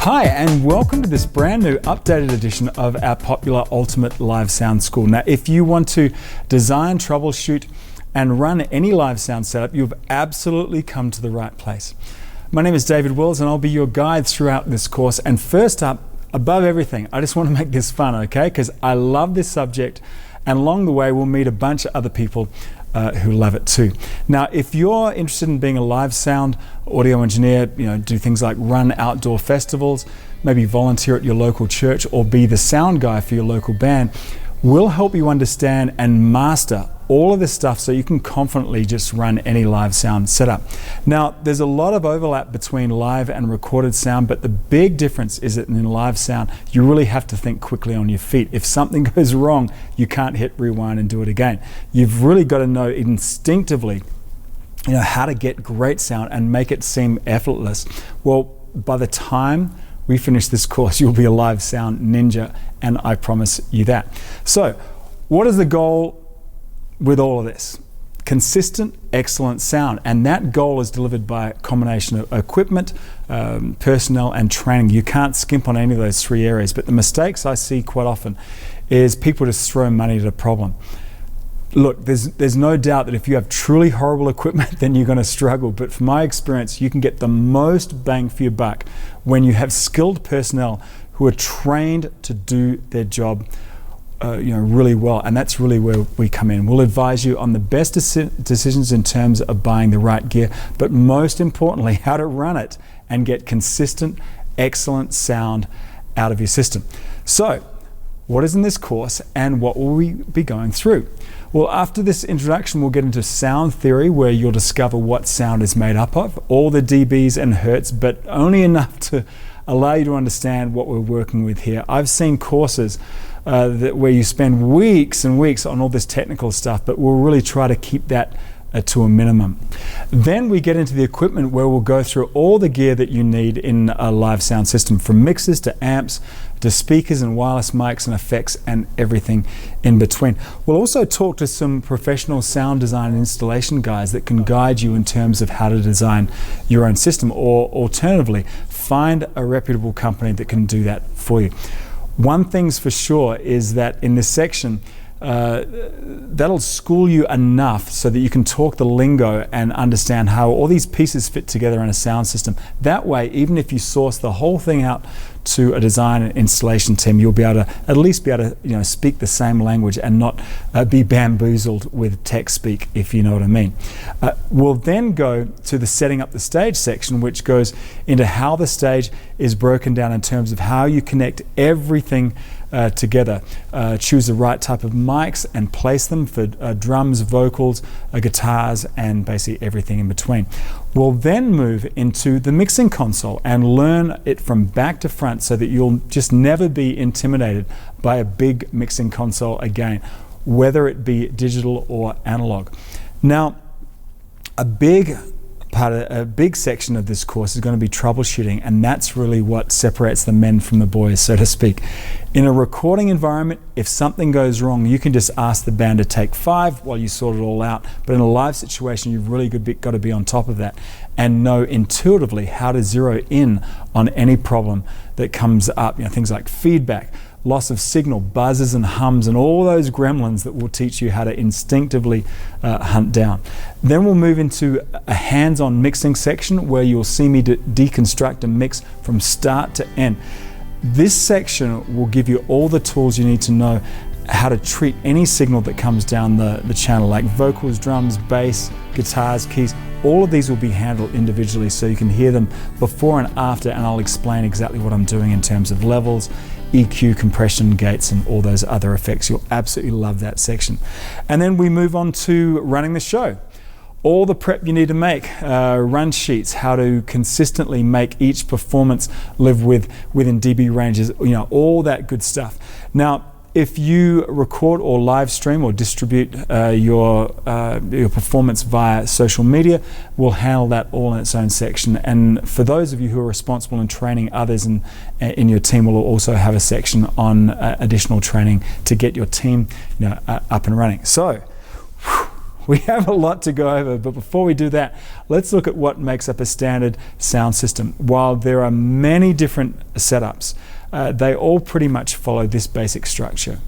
Hi, and welcome to this brand new updated edition of our popular Ultimate Live Sound School. Now, if you want to design, troubleshoot, and run any live sound setup, you've absolutely come to the right place. My name is David Wills, and I'll be your guide throughout this course. And first up, above everything, I just want to make this fun, okay? Because I love this subject, and along the way, we'll meet a bunch of other people who love it too. Now, if you're interested in being a live sound audio engineer, do things like run outdoor festivals, maybe volunteer at your local church, or be the sound guy for your local band, we'll help you understand and master all of this stuff so you can confidently just run any live sound setup. Now, there's a lot of overlap between live and recorded sound, but the big difference is that in live sound, you really have to think quickly on your feet. If something goes wrong, you can't hit rewind and do it again. You've really got to know instinctively, how to get great sound and make it seem effortless. Well, by the time we finish this course, you'll be a live sound ninja, and I promise you that. So, what is the goal with all of this? Consistent, excellent sound, and that goal is delivered by a combination of equipment, personnel, and training. You can't skimp on any of those three areas, but the mistakes I see quite often is people just throw money at a problem. Look, there's no doubt that if you have truly horrible equipment, then you're going to struggle, but from my experience, you can get the most bang for your buck when you have skilled personnel who are trained to do their job really well, and that's really where we come in. We'll advise you on the best decisions in terms of buying the right gear, but most importantly, how to run it and get consistent, excellent sound out of your system. So, what is in this course and what will we be going through? Well, after this introduction, we'll get into sound theory, where you'll discover what sound is made up of, all the dBs and hertz, but only enough to allow you to understand what we're working with here. I've seen courses where you spend weeks and weeks on all this technical stuff, but we'll really try to keep that to a minimum. Then we get into the equipment, where we'll go through all the gear that you need in a live sound system, from mixers to amps to speakers and wireless mics and effects and everything in between. We'll also talk to some professional sound design and installation guys that can guide you in terms of how to design your own system, or alternatively, find a reputable company that can do that for you. One thing's for sure is that in this section, that'll school you enough so that you can talk the lingo and understand how all these pieces fit together in a sound system. That way, even if you source the whole thing out to a design and installation team, you'll be able to at least be able to speak the same language and not be bamboozled with tech speak, if you know what I mean. We'll then go to the setting up the stage section, which goes into how the stage is broken down in terms of how you connect everything together. Choose the right type of mics and place them for drums, vocals, guitars, and basically everything in between. We'll then move into the mixing console and learn it from back to front so that you'll just never be intimidated by a big mixing console again, whether it be digital or analog. Now, a big section of this course is going to be troubleshooting, and that's really what separates the men from the boys, so to speak. In a recording environment, if something goes wrong, you can just ask the band to take 5 while you sort it all out. But in a live situation, you've really got to be on top of that and know intuitively how to zero in on any problem that comes up. Things like feedback, loss of signal, buzzes and hums, and all those gremlins that will teach you how to instinctively hunt down. Then we'll move into a hands-on mixing section, where you'll see me deconstruct a mix from start to end. This section will give you all the tools you need to know how to treat any signal that comes down the channel, like vocals, drums, bass, guitars, keys. All of these will be handled individually so you can hear them before and after, and I'll explain exactly what I'm doing in terms of levels, EQ, compression, gates, and all those other effects. You'll absolutely love that section. And then we move on to running the show. All the prep you need to make, run sheets, how to consistently make each performance live within dB ranges, all that good stuff. Now, if you record or live stream or distribute your performance via social media, we'll handle that all in its own section. And for those of you who are responsible in training others in your team, we'll also have a section on additional training to get your team up and running. So, we have a lot to go over, but before we do that, let's look at what makes up a standard sound system. While there are many different setups, they all pretty much follow this basic structure.